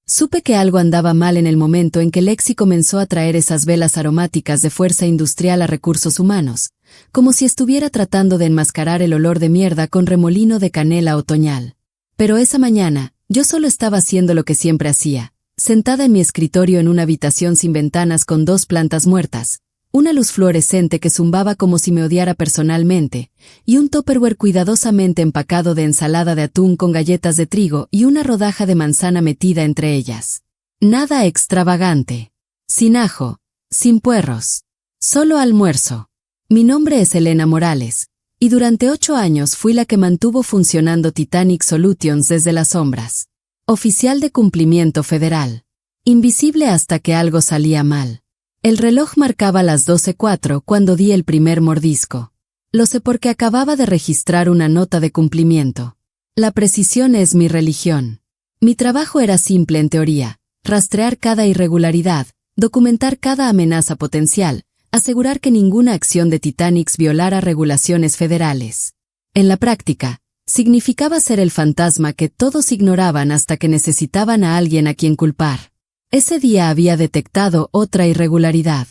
Supe que algo andaba mal en el momento en que Lexi comenzó a traer esas velas aromáticas de fuerza industrial a recursos humanos, como si estuviera tratando de enmascarar el olor de mierda con remolino de canela otoñal. Pero esa mañana, yo solo estaba haciendo lo que siempre hacía, sentada en mi escritorio en una habitación sin ventanas con 2 plantas muertas, una luz fluorescente que zumbaba como si me odiara personalmente, y un tupperware cuidadosamente empacado de ensalada de atún con galletas de trigo y una rodaja de manzana metida entre ellas. Nada extravagante. Sin ajo, sin puerros. Solo almuerzo. Mi nombre es Elena Morales, y durante 8 años fui la que mantuvo funcionando Titanic Solutions desde las sombras. Oficial de cumplimiento federal. Invisible hasta que algo salía mal. El reloj marcaba las 12:04 cuando di el primer mordisco. Lo sé porque acababa de registrar una nota de cumplimiento. La precisión es mi religión. Mi trabajo era simple en teoría: rastrear cada irregularidad, documentar cada amenaza potencial, asegurar que ninguna acción de Titanic violara regulaciones federales. En la práctica, significaba ser el fantasma que todos ignoraban hasta que necesitaban a alguien a quien culpar. Ese día había detectado otra irregularidad.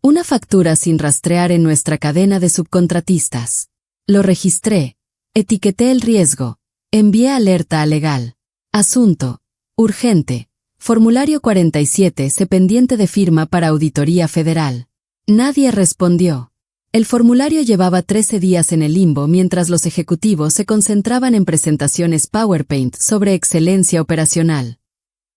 Una factura sin rastrear en nuestra cadena de subcontratistas. Lo registré, etiqueté el riesgo, envié alerta a legal. Asunto: urgente. Formulario 47, pendiente de firma para auditoría federal. Nadie respondió. El formulario llevaba 13 días en el limbo mientras los ejecutivos se concentraban en presentaciones PowerPoint sobre excelencia operacional.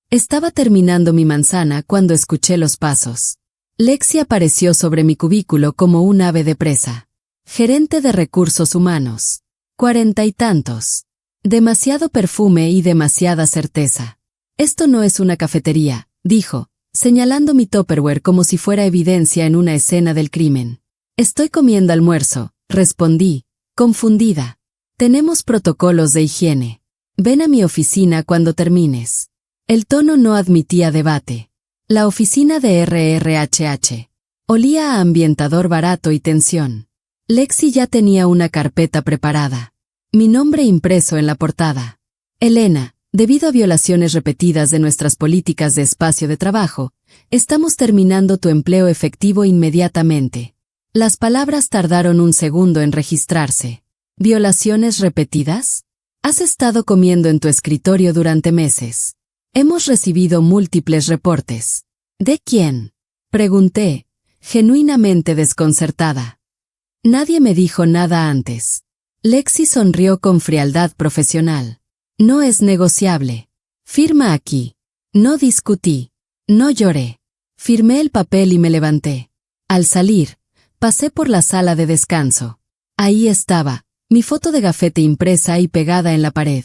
Estaba terminando mi manzana cuando escuché los pasos. Lexi apareció sobre mi cubículo como un ave de presa. Gerente de recursos humanos. 40 y tantos. Demasiado perfume y demasiada certeza. Esto no es una cafetería, dijo, señalando mi tupperware como si fuera evidencia en una escena del crimen. Estoy comiendo almuerzo, respondí, confundida. Tenemos protocolos de higiene. Ven a mi oficina cuando termines. El tono no admitía debate. La oficina de RRHH. Olía a ambientador barato y tensión. Lexi ya tenía una carpeta preparada. Mi nombre impreso en la portada. Elena, debido a violaciones repetidas de nuestras políticas de espacio de trabajo, estamos terminando tu empleo efectivo inmediatamente. Las palabras tardaron un segundo en registrarse. ¿Violaciones repetidas? Has estado comiendo en tu escritorio durante meses. Hemos recibido múltiples reportes. ¿De quién?, pregunté, genuinamente desconcertada. Nadie me dijo nada antes. Lexi sonrió con frialdad profesional. No es negociable. Firma aquí. No discutí. No lloré. Firmé el papel y me levanté. Al salir, pasé por la sala de descanso. Ahí estaba, mi foto de gafete impresa y pegada en la pared.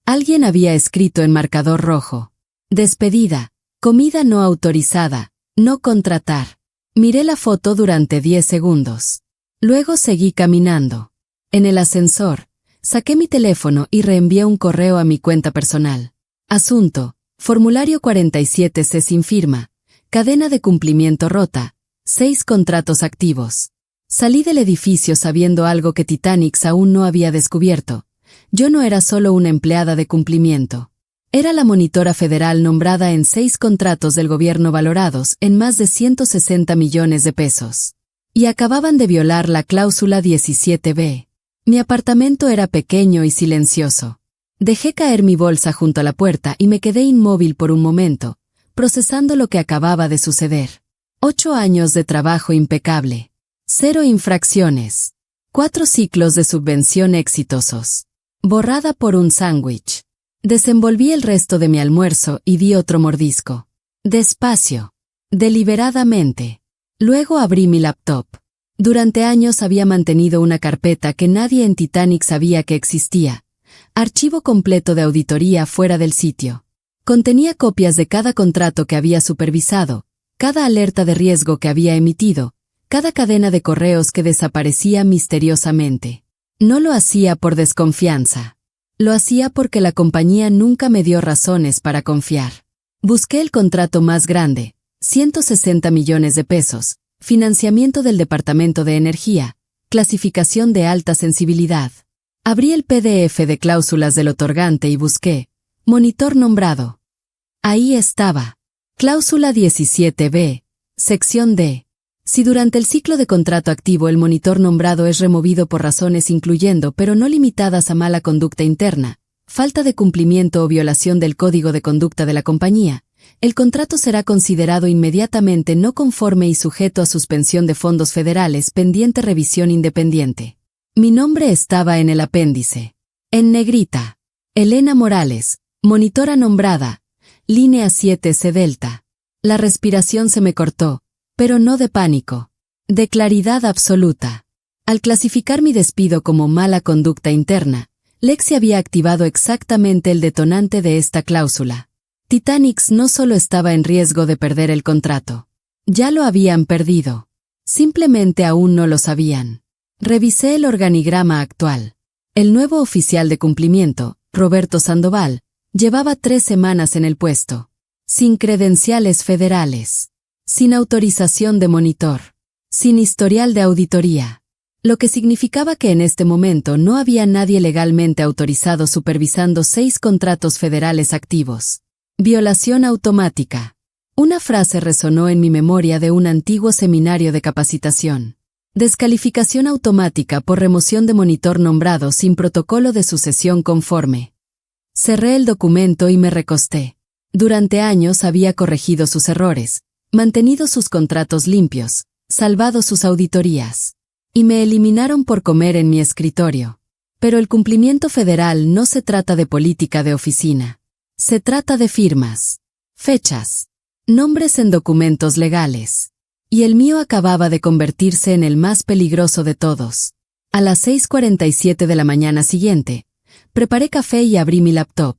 Alguien había escrito en marcador rojo: despedida, comida no autorizada, no contratar. Miré la foto durante 10 segundos. Luego seguí caminando. En el ascensor, saqué mi teléfono y reenvié un correo a mi cuenta personal. Asunto: formulario 47 sin firma, cadena de cumplimiento rota, 6 contratos activos. Salí del edificio sabiendo algo que Titanic aún no había descubierto. Yo no era solo una empleada de cumplimiento. Era la monitora federal nombrada en 6 contratos del gobierno valorados en más de 160 millones de pesos. Y acababan de violar la cláusula 17B. Mi apartamento era pequeño y silencioso. Dejé caer mi bolsa junto a la puerta y me quedé inmóvil por un momento, procesando lo que acababa de suceder. 8 años de trabajo impecable. 0 infracciones. 4 ciclos de subvención exitosos. Borrada por un sándwich. Desenvolví el resto de mi almuerzo y di otro mordisco. Despacio. Deliberadamente. Luego abrí mi laptop. Durante años había mantenido una carpeta que nadie en Titanic sabía que existía. Archivo completo de auditoría fuera del sitio. Contenía copias de cada contrato que había supervisado, cada alerta de riesgo que había emitido, cada cadena de correos que desaparecía misteriosamente. No lo hacía por desconfianza. Lo hacía porque la compañía nunca me dio razones para confiar. Busqué el contrato más grande, 160 millones de pesos, financiamiento del Departamento de Energía, clasificación de alta sensibilidad. Abrí el PDF de cláusulas del otorgante y busqué: monitor nombrado. Ahí estaba. Cláusula 17b. Sección D. Si durante el ciclo de contrato activo el monitor nombrado es removido por razones incluyendo pero no limitadas a mala conducta interna, falta de cumplimiento o violación del código de conducta de la compañía, el contrato será considerado inmediatamente no conforme y sujeto a suspensión de fondos federales pendiente revisión independiente. Mi nombre estaba en el apéndice. En negrita. Elena Morales, monitora nombrada, línea 7C Delta. La respiración se me cortó, pero no de pánico, de claridad absoluta. Al clasificar mi despido como mala conducta interna, Lexi había activado exactamente el detonante de esta cláusula. Titanics no solo estaba en riesgo de perder el contrato. Ya lo habían perdido. Simplemente aún no lo sabían. Revisé el organigrama actual. El nuevo oficial de cumplimiento, Roberto Sandoval, llevaba 3 semanas en el puesto. Sin credenciales federales. Sin autorización de monitor. Sin historial de auditoría. Lo que significaba que en este momento no había nadie legalmente autorizado supervisando 6 contratos federales activos. Violación automática. Una frase resonó en mi memoria de un antiguo seminario de capacitación. Descalificación automática por remoción de monitor nombrado sin protocolo de sucesión conforme. Cerré el documento y me recosté. Durante años había corregido sus errores, mantenido sus contratos limpios, salvado sus auditorías. Y me eliminaron por comer en mi escritorio. Pero el cumplimiento federal no se trata de política de oficina. Se trata de firmas, fechas, nombres en documentos legales. Y el mío acababa de convertirse en el más peligroso de todos. A las 6:47 de la mañana siguiente, preparé café y abrí mi laptop.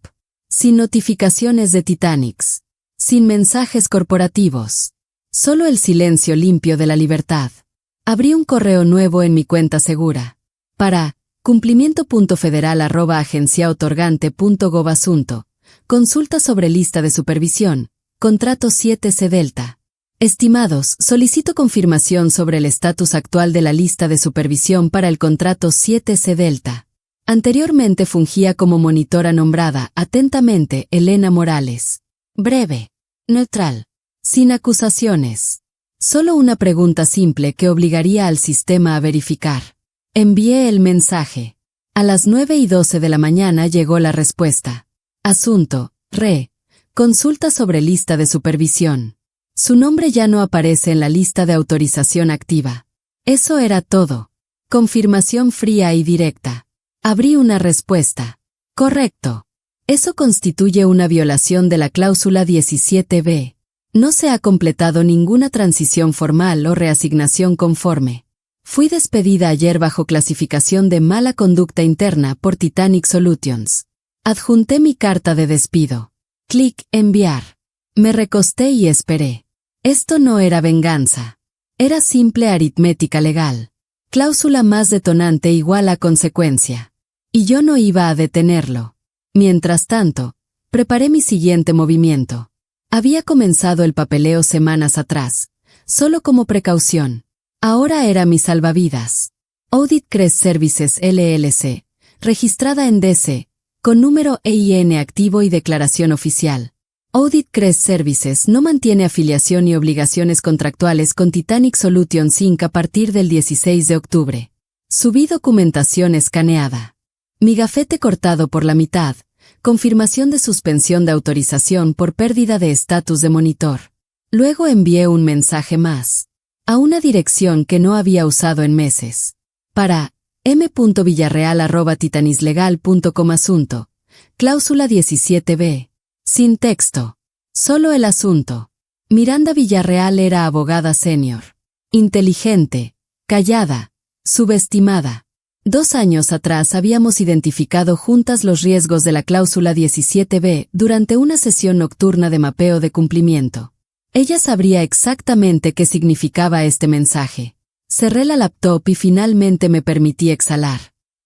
Sin notificaciones de Titanics. Sin mensajes corporativos. Solo el silencio limpio de la libertad. Abrí un correo nuevo en mi cuenta segura. Para cumplimiento.federal@agenciaotorgante.gov asunto. Consulta sobre lista de supervisión. Contrato 7C Delta. Estimados, solicito confirmación sobre el estatus actual de la lista de supervisión para el contrato 7C Delta. Anteriormente fungía como monitora nombrada, atentamente, Elena Morales. Breve. Neutral. Sin acusaciones. Solo una pregunta simple que obligaría al sistema a verificar. Envié el mensaje. A las 9:12 de la mañana llegó la respuesta. Asunto, consulta sobre lista de supervisión. Su nombre ya no aparece en la lista de autorización activa. Eso era todo. Confirmación fría y directa. Abrí una respuesta. Correcto. Eso constituye una violación de la cláusula 17b. No se ha completado ninguna transición formal o reasignación conforme. Fui despedida ayer bajo clasificación de mala conducta interna por Titanic Solutions. Adjunté mi carta de despido. Clic, enviar. Me recosté y esperé. Esto no era venganza. Era simple aritmética legal. Cláusula más detonante igual a consecuencia. Y yo no iba a detenerlo. Mientras tanto, preparé mi siguiente movimiento. Había comenzado el papeleo semanas atrás, solo como precaución. Ahora era mi salvavidas. Audit Crest Services LLC, registrada en DC, con número EIN activo y declaración oficial. Audit Crest Services no mantiene afiliación ni obligaciones contractuales con Titanic Solutions Inc. a partir del 16 de octubre. Subí documentación escaneada. Mi gafete cortado por la mitad. Confirmación de suspensión de autorización por pérdida de estatus de monitor. Luego envié un mensaje más. A una dirección que no había usado en meses. Para m.villarreal@titanislegal.com asunto. Cláusula 17b. Sin texto. Solo el asunto. Miranda Villarreal era abogada senior. Inteligente. Callada. Subestimada. 2 años atrás habíamos identificado juntas los riesgos de la cláusula 17b durante una sesión nocturna de mapeo de cumplimiento. Ella sabría exactamente qué significaba este mensaje. Cerré la laptop y finalmente me permití exhalar.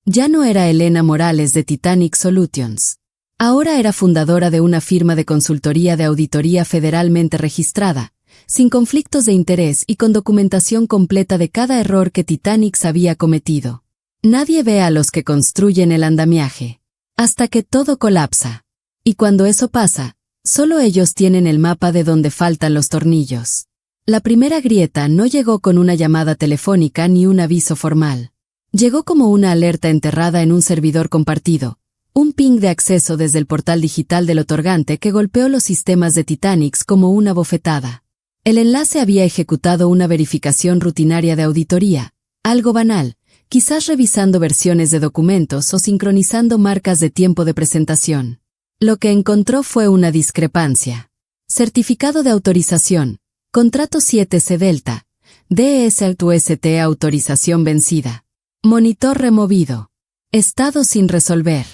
Ya no era Elena Morales de Titanic Solutions. Ahora era fundadora de una firma de consultoría de auditoría federalmente registrada, sin conflictos de interés y con documentación completa de cada error que Titanic había cometido. Nadie ve a los que construyen el andamiaje. Hasta que todo colapsa. Y cuando eso pasa, Solo ellos tienen el mapa de donde faltan los tornillos. La primera grieta no llegó con una llamada telefónica ni un aviso formal. Llegó como una alerta enterrada en un servidor compartido, un ping de acceso desde el portal digital del otorgante que golpeó los sistemas de Titanics como una bofetada. El enlace había ejecutado una verificación rutinaria de auditoría, algo banal, quizás revisando versiones de documentos o sincronizando marcas de tiempo de presentación. Lo que encontró fue una discrepancia. Certificado de autorización, contrato 7C Delta, DES-UST autorización vencida. Monitor removido. Estado sin resolver.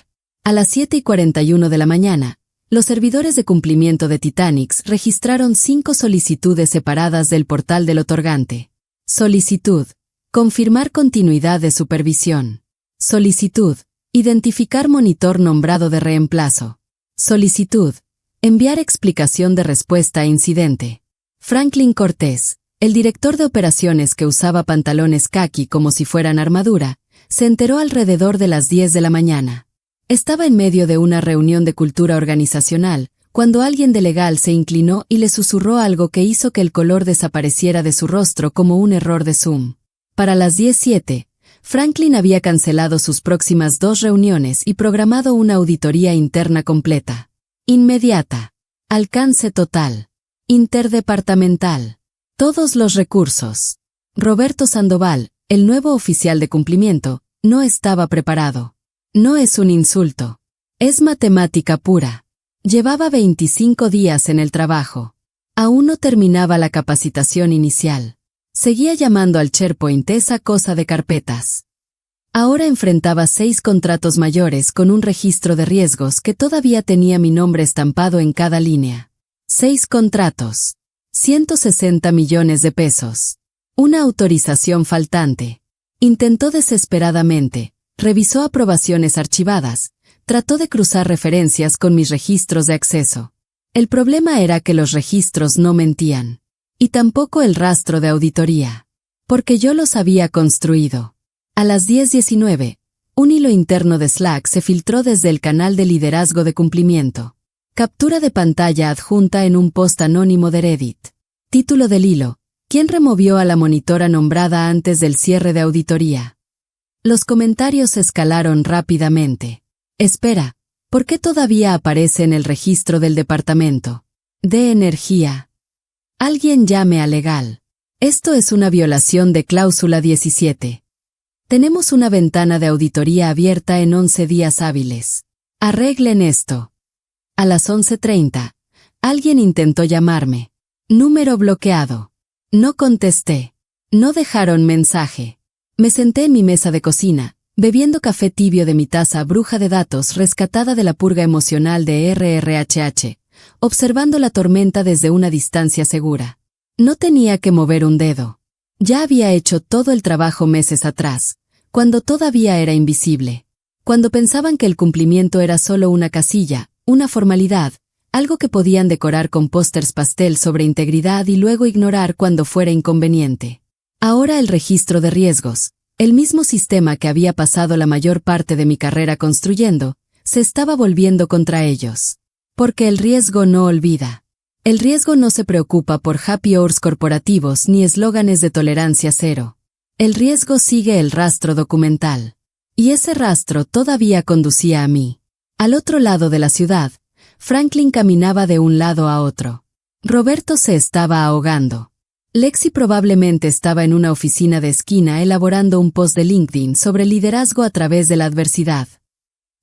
A las 7:41 de la mañana, los servidores de cumplimiento de Titanics registraron 5 solicitudes separadas del portal del otorgante. Solicitud: confirmar continuidad de supervisión. Solicitud: identificar monitor nombrado de reemplazo. Solicitud: enviar explicación de respuesta a incidente. Franklin Cortés, el director de operaciones que usaba pantalones caqui como si fueran armadura, se enteró alrededor de las 10 de la mañana. Estaba en medio de una reunión de cultura organizacional, cuando alguien de legal se inclinó y le susurró algo que hizo que el color desapareciera de su rostro como un error de Zoom. Para las 10:07, Franklin había cancelado sus próximas 2 reuniones y programado una auditoría interna completa. Inmediata. Alcance total. Interdepartamental. Todos los recursos. Roberto Sandoval, el nuevo oficial de cumplimiento, no estaba preparado. No es un insulto. Es matemática pura. Llevaba 25 días en el trabajo. Aún no terminaba la capacitación inicial. Seguía llamando al SharePoint esa cosa de carpetas. Ahora enfrentaba 6 contratos mayores con un registro de riesgos que todavía tenía mi nombre estampado en cada línea. 6 contratos. 160 millones de pesos. Una autorización faltante. Intentó desesperadamente, revisó aprobaciones archivadas, trató de cruzar referencias con mis registros de acceso. El problema era que los registros no mentían. Y tampoco el rastro de auditoría. Porque yo los había construido. A las 10:19, un hilo interno de Slack se filtró desde el canal de liderazgo de cumplimiento. Captura de pantalla adjunta en un post anónimo de Reddit. Título del hilo: ¿quién removió a la monitora nombrada antes del cierre de auditoría? Los comentarios escalaron rápidamente. Espera, ¿por qué todavía aparece en el registro del departamento de energía? Alguien llame a legal. Esto es una violación de cláusula 17. Tenemos una ventana de auditoría abierta en 11 días hábiles. Arreglen esto. A las 11:30, alguien intentó llamarme. Número bloqueado. No contesté. No dejaron mensaje. Me senté en mi mesa de cocina, bebiendo café tibio de mi taza bruja de datos rescatada de la purga emocional de RRHH, observando la tormenta desde una distancia segura. No tenía que mover un dedo. Ya había hecho todo el trabajo meses atrás, cuando todavía era invisible. Cuando pensaban que el cumplimiento era solo una casilla, una formalidad, algo que podían decorar con pósters pastel sobre integridad y luego ignorar cuando fuera inconveniente. Ahora el registro de riesgos, el mismo sistema que había pasado la mayor parte de mi carrera construyendo, se estaba volviendo contra ellos. Porque el riesgo no olvida. El riesgo no se preocupa por happy hours corporativos ni eslóganes de tolerancia cero. El riesgo sigue el rastro documental. Y ese rastro todavía conducía a mí. Al otro lado de la ciudad, Franklin caminaba de un lado a otro. Roberto se estaba ahogando. Lexi probablemente estaba en una oficina de esquina elaborando un post de LinkedIn sobre liderazgo a través de la adversidad.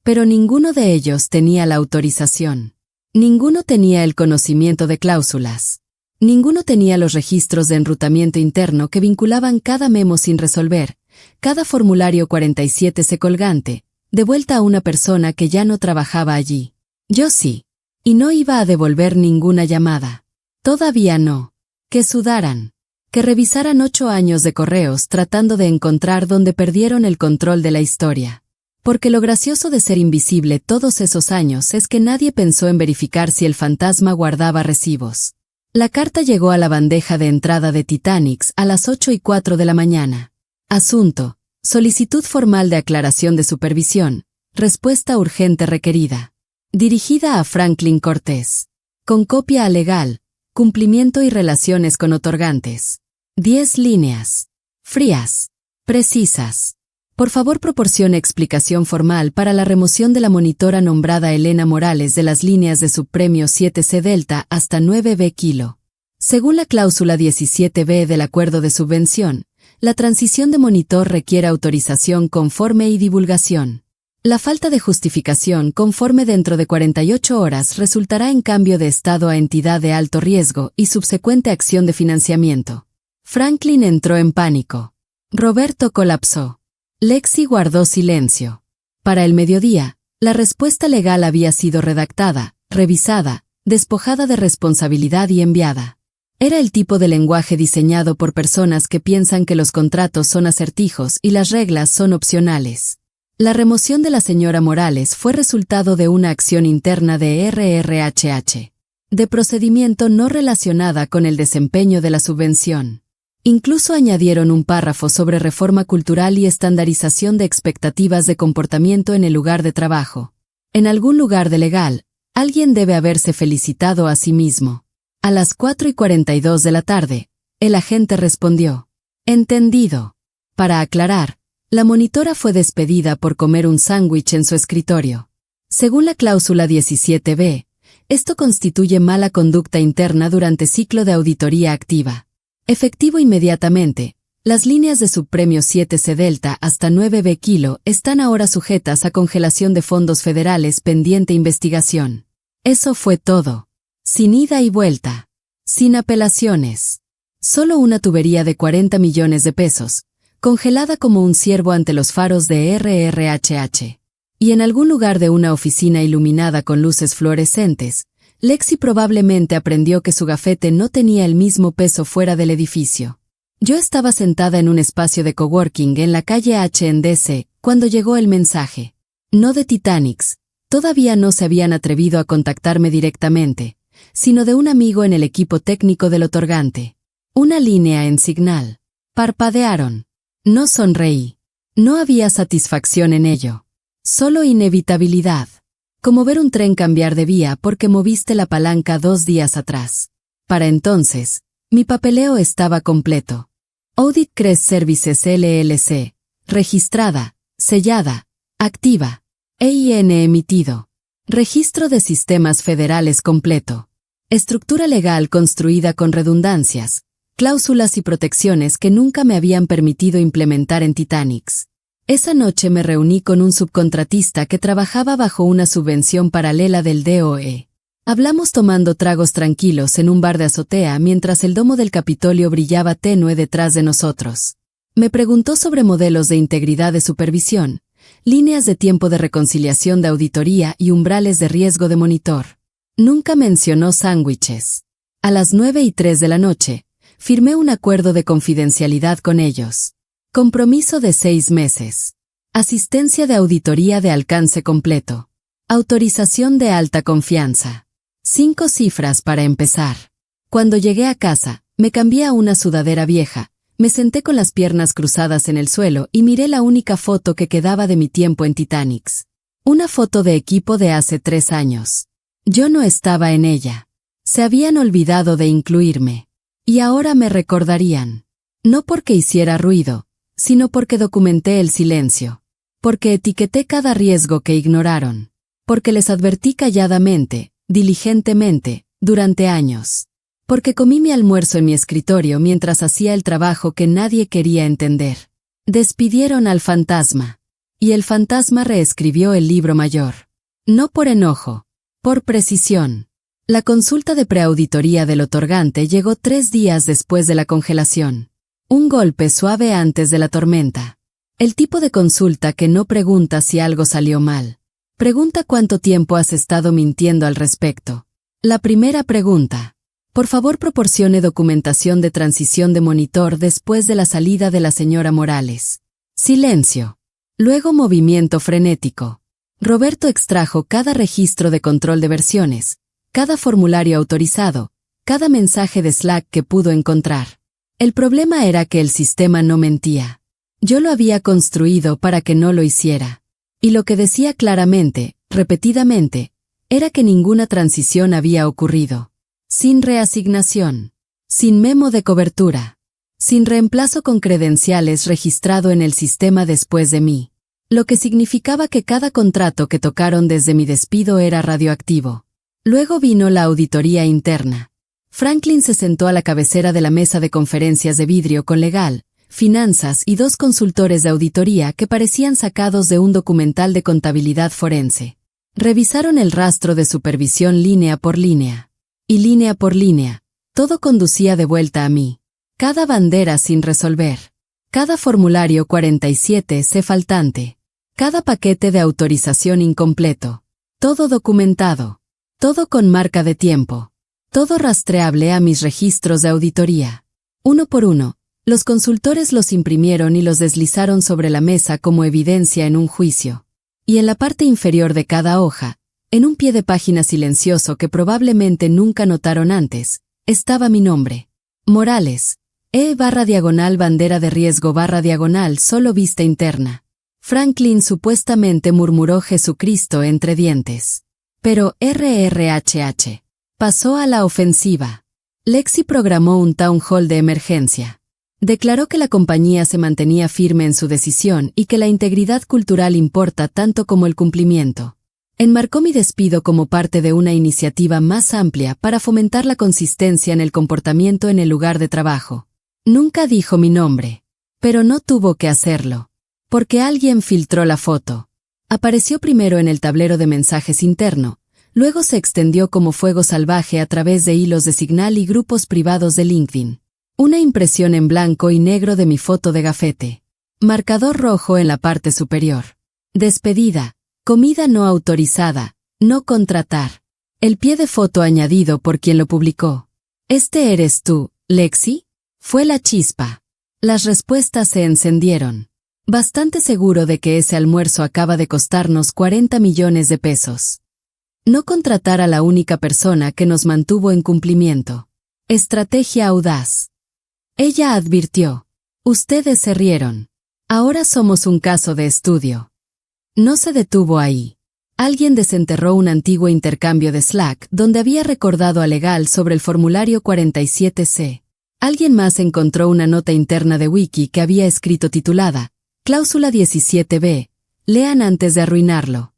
Pero ninguno de ellos tenía la autorización. Ninguno tenía el conocimiento de cláusulas. Ninguno tenía los registros de enrutamiento interno que vinculaban cada memo sin resolver, cada formulario 47C colgante, de vuelta a una persona que ya no trabajaba allí. Yo sí. Y no iba a devolver ninguna llamada. Todavía no. Que sudaran. Que revisaran 8 años de correos tratando de encontrar dónde perdieron el control de la historia. Porque lo gracioso de ser invisible todos esos años es que nadie pensó en verificar si el fantasma guardaba recibos. La carta llegó a la bandeja de entrada de Titanics a las 8:04 de la mañana. Asunto: solicitud formal de aclaración de supervisión. Respuesta urgente requerida. Dirigida a Franklin Cortés. Con copia a legal, cumplimiento y relaciones con otorgantes. 10 líneas. Frías. Precisas. Por favor, proporcione explicación formal para la remoción de la monitora nombrada Elena Morales de las líneas de subpremio 7C Delta hasta 9B Kilo. Según la cláusula 17B del acuerdo de subvención, la transición de monitor requiere autorización conforme y divulgación. La falta de justificación conforme dentro de 48 horas resultará en cambio de estado a entidad de alto riesgo y subsecuente acción de financiamiento. Franklin entró en pánico. Roberto colapsó. Lexi guardó silencio. Para el mediodía, la respuesta legal había sido redactada, revisada, despojada de responsabilidad y enviada. Era el tipo de lenguaje diseñado por personas que piensan que los contratos son acertijos y las reglas son opcionales. La remoción de la señora Morales fue resultado de una acción interna de RRHH, de procedimiento no relacionada con el desempeño de la subvención. Incluso añadieron un párrafo sobre reforma cultural y estandarización de expectativas de comportamiento en el lugar de trabajo. En algún lugar de legal, alguien debe haberse felicitado a sí mismo. A las 4:42 de la tarde, el agente respondió: «Entendido». Para aclarar, la monitora fue despedida por comer un sándwich en su escritorio. Según la cláusula 17B, esto constituye mala conducta interna durante ciclo de auditoría activa. Efectivo inmediatamente, las líneas de subpremio 7C Delta hasta 9B Kilo están ahora sujetas a congelación de fondos federales pendiente investigación. Eso fue todo. Sin ida y vuelta. Sin apelaciones. Solo una tubería de 40 millones de pesos, congelada como un ciervo ante los faros de RRHH. Y en algún lugar de una oficina iluminada con luces fluorescentes, Lexi probablemente aprendió que su gafete no tenía el mismo peso fuera del edificio. Yo estaba sentada en un espacio de coworking en la calle H en DC, cuando llegó el mensaje. No de Titanics, todavía no se habían atrevido a contactarme directamente, sino de un amigo en el equipo técnico del otorgante. Una línea en Signal. Parpadearon. No sonreí. No había satisfacción en ello. Solo inevitabilidad. Como ver un tren cambiar de vía porque moviste la palanca 2 días atrás. Para entonces, mi papeleo estaba completo. Audit Crest Services LLC, registrada, sellada, activa, EIN emitido. Registro de sistemas federales completo. Estructura legal construida con redundancias, cláusulas y protecciones que nunca me habían permitido implementar en Titanics. Esa noche me reuní con un subcontratista que trabajaba bajo una subvención paralela del DOE. Hablamos tomando tragos tranquilos en un bar de azotea mientras el domo del Capitolio brillaba tenue detrás de nosotros. Me preguntó sobre modelos de integridad de supervisión, líneas de tiempo de reconciliación de auditoría y umbrales de riesgo de monitor. Nunca mencionó sándwiches. A las 9:03 de la noche, firmé un acuerdo de confidencialidad con ellos. Compromiso de 6 meses. Asistencia de auditoría de alcance completo. Autorización de alta confianza. 5 cifras para empezar. Cuando llegué a casa, me cambié a una sudadera vieja, me senté con las piernas cruzadas en el suelo y miré la única foto que quedaba de mi tiempo en Titanics. Una foto de equipo de hace 3 años. Yo no estaba en ella. Se habían olvidado de incluirme. Y ahora me recordarían. No porque hiciera ruido, sino porque documenté el silencio. Porque etiqueté cada riesgo que ignoraron. Porque les advertí calladamente, diligentemente, durante años. Porque comí mi almuerzo en mi escritorio mientras hacía el trabajo que nadie quería entender. Despidieron al fantasma. Y el fantasma reescribió el libro mayor. No por enojo, por precisión. La consulta de preauditoría del otorgante llegó 3 días después de la congelación. Un golpe suave antes de la tormenta. El tipo de consulta que no pregunta si algo salió mal. Pregunta cuánto tiempo has estado mintiendo al respecto. La primera pregunta. Por favor, proporcione documentación de transición de monitor después de la salida de la señora Morales. Silencio. Luego movimiento frenético. Roberto extrajo cada registro de control de versiones, cada formulario autorizado, cada mensaje de Slack que pudo encontrar. El problema era que el sistema no mentía. Yo lo había construido para que no lo hiciera. Y lo que decía claramente, repetidamente, era que ninguna transición había ocurrido. Sin reasignación. Sin memo de cobertura. Sin reemplazo con credenciales registrado en el sistema después de mí. Lo que significaba que cada contrato que tocaron desde mi despido era radioactivo. Luego vino la auditoría interna. Franklin se sentó a la cabecera de la mesa de conferencias de vidrio con legal, finanzas y 2 consultores de auditoría que parecían sacados de un documental de contabilidad forense. Revisaron el rastro de supervisión línea por línea. Y línea por línea, todo conducía de vuelta a mí. Cada bandera sin resolver. Cada formulario 47C faltante. Cada paquete de autorización incompleto. Todo documentado. Todo con marca de tiempo. Todo rastreable a mis registros de auditoría. Uno por uno, los consultores los imprimieron y los deslizaron sobre la mesa como evidencia en un juicio. Y en la parte inferior de cada hoja, en un pie de página silencioso que probablemente nunca notaron antes, estaba mi nombre. Morales. /bandera de riesgo /, solo vista interna. Franklin supuestamente murmuró Jesucristo entre dientes. Pero RRHH. Pasó a la ofensiva. Lexi programó un town hall de emergencia. Declaró que la compañía se mantenía firme en su decisión y que la integridad cultural importa tanto como el cumplimiento. Enmarcó mi despido como parte de una iniciativa más amplia para fomentar la consistencia en el comportamiento en el lugar de trabajo. Nunca dijo mi nombre. Pero no tuvo que hacerlo. Porque alguien filtró la foto. Apareció primero en el tablero de mensajes interno, luego se extendió como fuego salvaje a través de hilos de Signal y grupos privados de LinkedIn. Una impresión en blanco y negro de mi foto de gafete. Marcador rojo en la parte superior. Despedida. Comida no autorizada. No contratar. El pie de foto añadido por quien lo publicó. ¿Este eres tú, Lexi? Fue la chispa. Las respuestas se encendieron. Bastante seguro de que ese almuerzo acaba de costarnos 40 millones de pesos. No contratar a la única persona que nos mantuvo en cumplimiento. Estrategia audaz. Ella advirtió. Ustedes se rieron. Ahora somos un caso de estudio. No se detuvo ahí. Alguien desenterró un antiguo intercambio de Slack donde había recordado a Legal sobre el formulario 47C. Alguien más encontró una nota interna de Wiki que había escrito titulada Cláusula 17B. Lean antes de arruinarlo.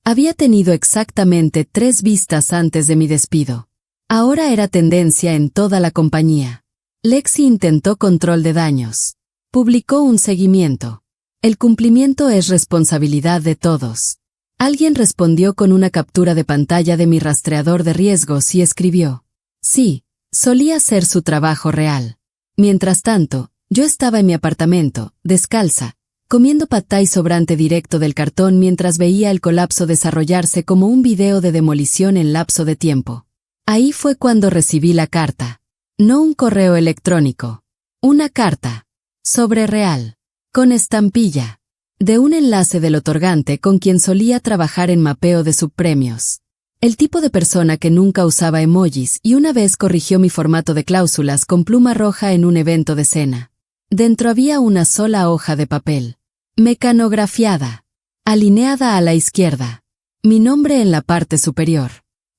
Había tenido exactamente 3 vistas antes de mi despido. Ahora era tendencia en toda la compañía. Lexi intentó control de daños. Publicó un seguimiento. El cumplimiento es responsabilidad de todos. Alguien respondió con una captura de pantalla de mi rastreador de riesgos y escribió. Sí, solía ser su trabajo real. Mientras tanto, yo estaba en mi apartamento, descalza, comiendo pad thai sobrante directo del cartón mientras veía el colapso desarrollarse como un video de demolición en lapso de tiempo. Ahí fue cuando recibí la carta. No un correo electrónico. Una carta. Sobre real. Con estampilla. De un enlace del otorgante con quien solía trabajar en mapeo de subpremios. El tipo de persona que nunca usaba emojis y una vez corrigió mi formato de cláusulas con pluma roja en un evento de cena. Dentro había una sola hoja de papel. Mecanografiada. Alineada a la izquierda. Mi nombre en la parte superior.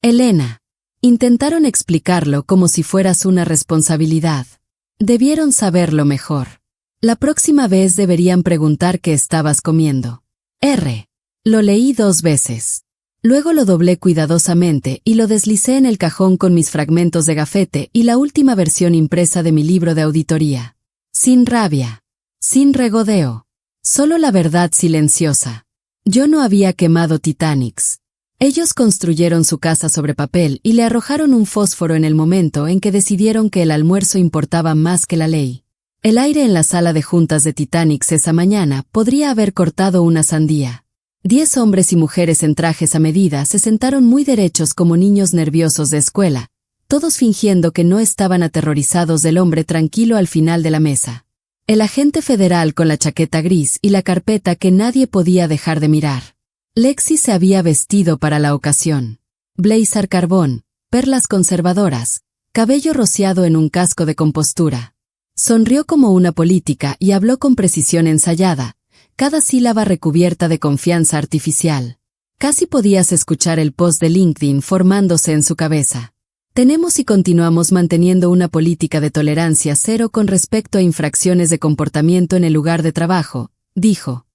Elena. Intentaron explicarlo como si fueras una responsabilidad. Debieron saberlo mejor. La próxima vez deberían preguntar qué estabas comiendo. Lo leí 2 veces. Luego lo doblé cuidadosamente y lo deslicé en el cajón con mis fragmentos de gafete y la última versión impresa de mi libro de auditoría. Sin rabia. Sin regodeo. Solo la verdad silenciosa. Yo no había quemado Titanics. Ellos construyeron su casa sobre papel y le arrojaron un fósforo en el momento en que decidieron que el almuerzo importaba más que la ley. El aire en la sala de juntas de Titanics esa mañana podría haber cortado una sandía. 10 hombres y mujeres en trajes a medida se sentaron muy derechos como niños nerviosos de escuela, todos fingiendo que no estaban aterrorizados del hombre tranquilo al final de la mesa. El agente federal con la chaqueta gris y la carpeta que nadie podía dejar de mirar. Lexi se había vestido para la ocasión. Blazer carbón, perlas conservadoras, cabello rociado en un casco de compostura. Sonrió como una política y habló con precisión ensayada, cada sílaba recubierta de confianza artificial. Casi podías escuchar el post de LinkedIn formándose en su cabeza. Tenemos y continuamos manteniendo una política de tolerancia cero con respecto a infracciones de comportamiento en el lugar de trabajo, dijo.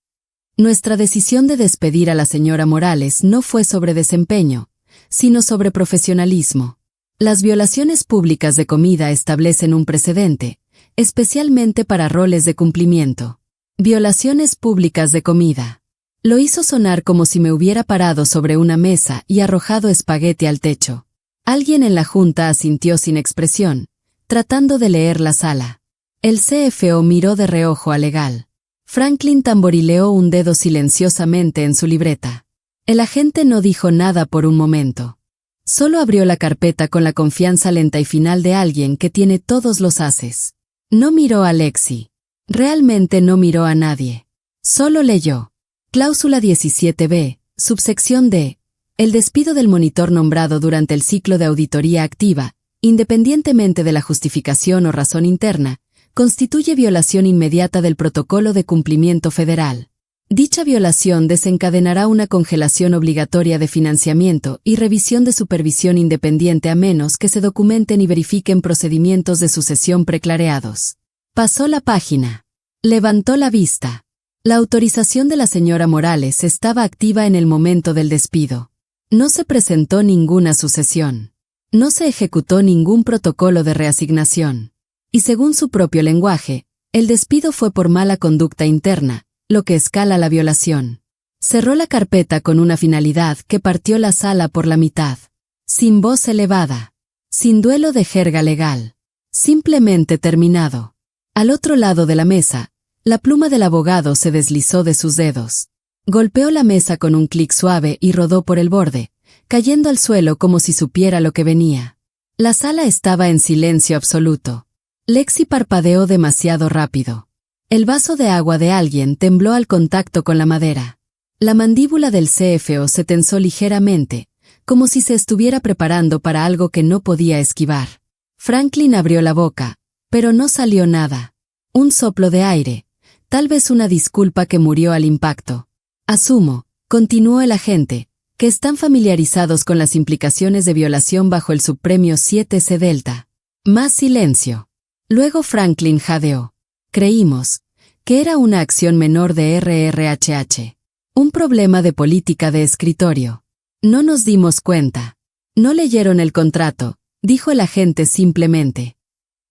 Nuestra decisión de despedir a la señora Morales no fue sobre desempeño, sino sobre profesionalismo. Las violaciones públicas de comida establecen un precedente, especialmente para roles de cumplimiento. Violaciones públicas de comida. Lo hizo sonar como si me hubiera parado sobre una mesa y arrojado espagueti al techo. Alguien en la junta asintió sin expresión, tratando de leer la sala. El CFO miró de reojo al legal. Franklin tamborileó un dedo silenciosamente en su libreta. El agente no dijo nada por un momento. Solo abrió la carpeta con la confianza lenta y final de alguien que tiene todos los ases. No miró a Lexi. Realmente no miró a nadie. Solo leyó. Cláusula 17b, subsección D. El despido del monitor nombrado durante el ciclo de auditoría activa, independientemente de la justificación o razón interna, constituye violación inmediata del protocolo de cumplimiento federal. Dicha violación desencadenará una congelación obligatoria de financiamiento y revisión de supervisión independiente a menos que se documenten y verifiquen procedimientos de sucesión preclareados. Pasó la página. Levantó la vista. La autorización de la señora Morales estaba activa en el momento del despido. No se presentó ninguna sucesión. No se ejecutó ningún protocolo de reasignación. Y según su propio lenguaje, el despido fue por mala conducta interna, lo que escala la violación. Cerró la carpeta con una finalidad que partió la sala por la mitad. Sin voz elevada. Sin duelo de jerga legal. Simplemente terminado. Al otro lado de la mesa, la pluma del abogado se deslizó de sus dedos. Golpeó la mesa con un clic suave y rodó por el borde, cayendo al suelo como si supiera lo que venía. La sala estaba en silencio absoluto. Lexi parpadeó demasiado rápido. El vaso de agua de alguien tembló al contacto con la madera. La mandíbula del CFO se tensó ligeramente, como si se estuviera preparando para algo que no podía esquivar. Franklin abrió la boca, pero no salió nada. Un soplo de aire, tal vez una disculpa que murió al impacto. Asumo, continuó el agente, que están familiarizados con las implicaciones de violación bajo el subpremio 7C Delta. Más silencio. Luego Franklin jadeó. Creímos que era una acción menor de RRHH. Un problema de política de escritorio. No nos dimos cuenta. No leyeron el contrato, dijo el agente simplemente.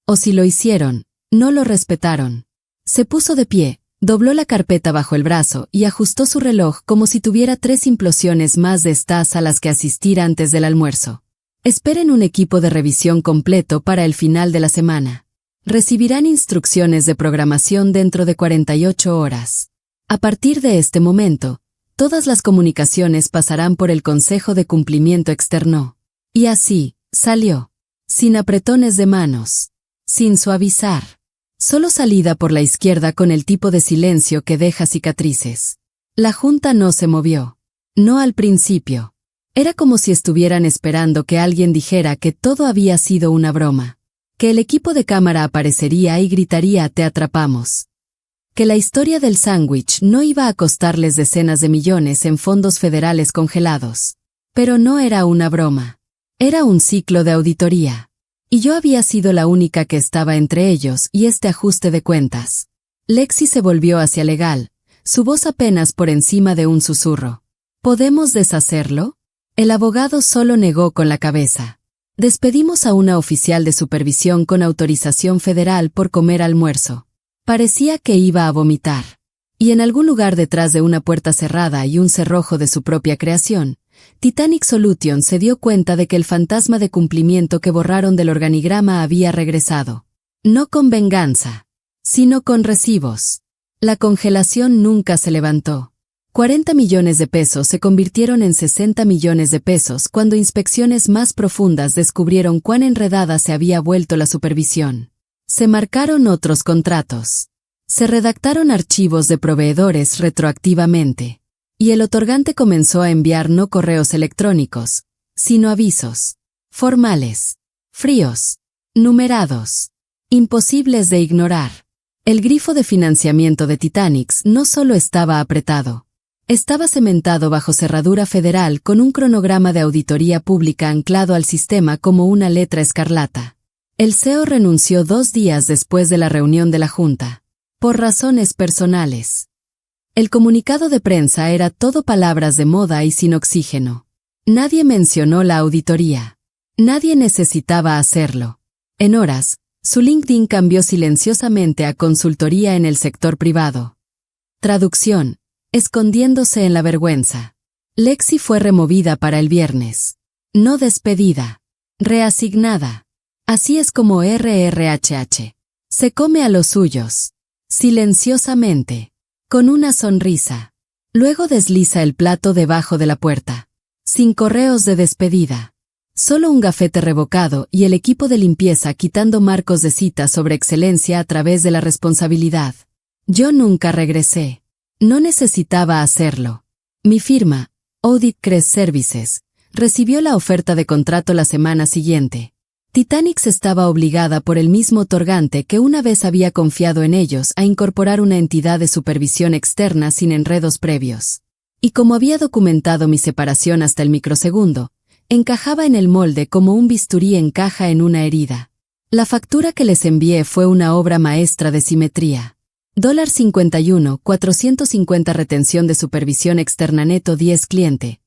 O si lo hicieron, no lo respetaron. Se puso de pie, dobló la carpeta bajo el brazo y ajustó su reloj como si tuviera 3 implosiones más de estas a las que asistir antes del almuerzo. Esperen un equipo de revisión completo para el final de la semana. Recibirán instrucciones de programación dentro de 48 horas. A partir de este momento, todas las comunicaciones pasarán por el Consejo de Cumplimiento Externo. Y así, salió. Sin apretones de manos. Sin suavizar. Solo salida por la izquierda con el tipo de silencio que deja cicatrices. La junta no se movió. No al principio. Era como si estuvieran esperando que alguien dijera que todo había sido una broma. Que el equipo de cámara aparecería y gritaría «Te atrapamos». Que la historia del sándwich no iba a costarles decenas de millones en fondos federales congelados. Pero no era una broma. Era un ciclo de auditoría. Y yo había sido la única que estaba entre ellos y este ajuste de cuentas. Lexi se volvió hacia legal, su voz apenas por encima de un susurro. ¿Podemos deshacerlo? El abogado solo negó con la cabeza. Despedimos a una oficial de supervisión con autorización federal por comer almuerzo. Parecía que iba a vomitar. Y en algún lugar detrás de una puerta cerrada y un cerrojo de su propia creación, Titanic Solution se dio cuenta de que el fantasma de cumplimiento que borraron del organigrama había regresado. No con venganza, sino con recibos. La congelación nunca se levantó. 40 millones de pesos se convirtieron en 60 millones de pesos cuando inspecciones más profundas descubrieron cuán enredada se había vuelto la supervisión. Se marcaron otros contratos. Se redactaron archivos de proveedores retroactivamente. Y el otorgante comenzó a enviar no correos electrónicos, sino avisos. Formales. Fríos. Numerados. Imposibles de ignorar. El grifo de financiamiento de Titanic no solo estaba apretado. Estaba cementado bajo cerradura federal con un cronograma de auditoría pública anclado al sistema como una letra escarlata. El CEO renunció 2 días después de la reunión de la Junta, por razones personales. El comunicado de prensa era todo palabras de moda y sin oxígeno. Nadie mencionó la auditoría. Nadie necesitaba hacerlo. En horas, su LinkedIn cambió silenciosamente a consultoría en el sector privado. Traducción: escondiéndose en la vergüenza. Lexi fue removida para el viernes. No despedida. Reasignada. Así es como RRHH se come a los suyos. Silenciosamente. Con una sonrisa. Luego desliza el plato debajo de la puerta. Sin correos de despedida. Solo un gafete revocado y el equipo de limpieza quitando marcos de cita sobre excelencia a través de la responsabilidad. Yo nunca regresé. No necesitaba hacerlo. Mi firma, Audit Crest Services, recibió la oferta de contrato la semana siguiente. Titanic estaba obligada por el mismo otorgante que una vez había confiado en ellos a incorporar una entidad de supervisión externa sin enredos previos. Y como había documentado mi separación hasta el microsegundo, encajaba en el molde como un bisturí encaja en una herida. La factura que les envié fue una obra maestra de simetría. $51,450 retención de supervisión externa neto 10 cliente.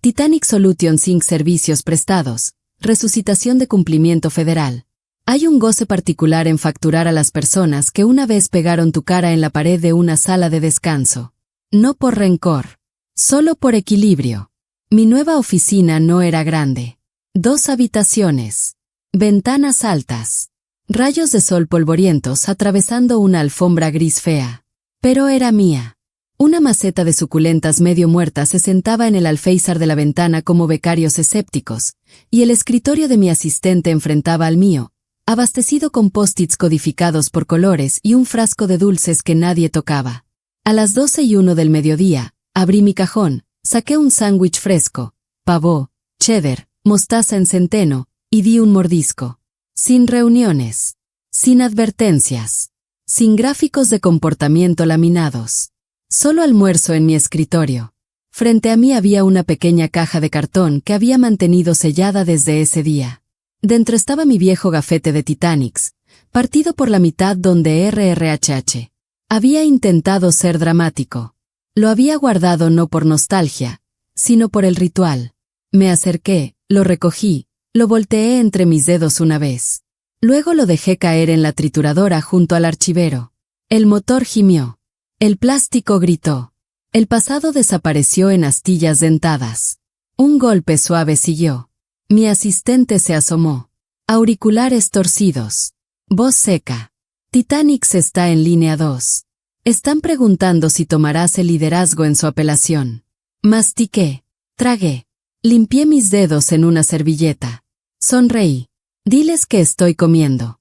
Titanic Solution Sync servicios prestados. Resucitación de cumplimiento federal. Hay un goce particular en facturar a las personas que una vez pegaron tu cara en la pared de una sala de descanso. No por rencor. Solo por equilibrio. Mi nueva oficina no era grande. 2 habitaciones. Ventanas altas. Rayos de sol polvorientos atravesando una alfombra gris fea. Pero era mía. Una maceta de suculentas medio muertas se sentaba en el alféizar de la ventana como becarios escépticos, y el escritorio de mi asistente enfrentaba al mío, abastecido con post-its codificados por colores y un frasco de dulces que nadie tocaba. A las 12:01 del mediodía, abrí mi cajón, saqué un sándwich fresco, pavó, cheddar, mostaza en centeno, y di un mordisco. Sin reuniones. Sin advertencias. Sin gráficos de comportamiento laminados. Solo almuerzo en mi escritorio. Frente a mí había una pequeña caja de cartón que había mantenido sellada desde ese día. Dentro estaba mi viejo gafete de Titanics, partido por la mitad donde RRHH. Había intentado ser dramático. Lo había guardado no por nostalgia, sino por el ritual. Me acerqué, lo recogí, lo volteé entre mis dedos una vez. Luego lo dejé caer en la trituradora junto al archivero. El motor gimió. El plástico gritó. El pasado desapareció en astillas dentadas. Un golpe suave siguió. Mi asistente se asomó. Auriculares torcidos. Voz seca. Titanic está en línea 2. Están preguntando si tomarás el liderazgo en su apelación. Mastiqué. Tragué. Limpié mis dedos en una servilleta. Sonreí. Diles que estoy comiendo.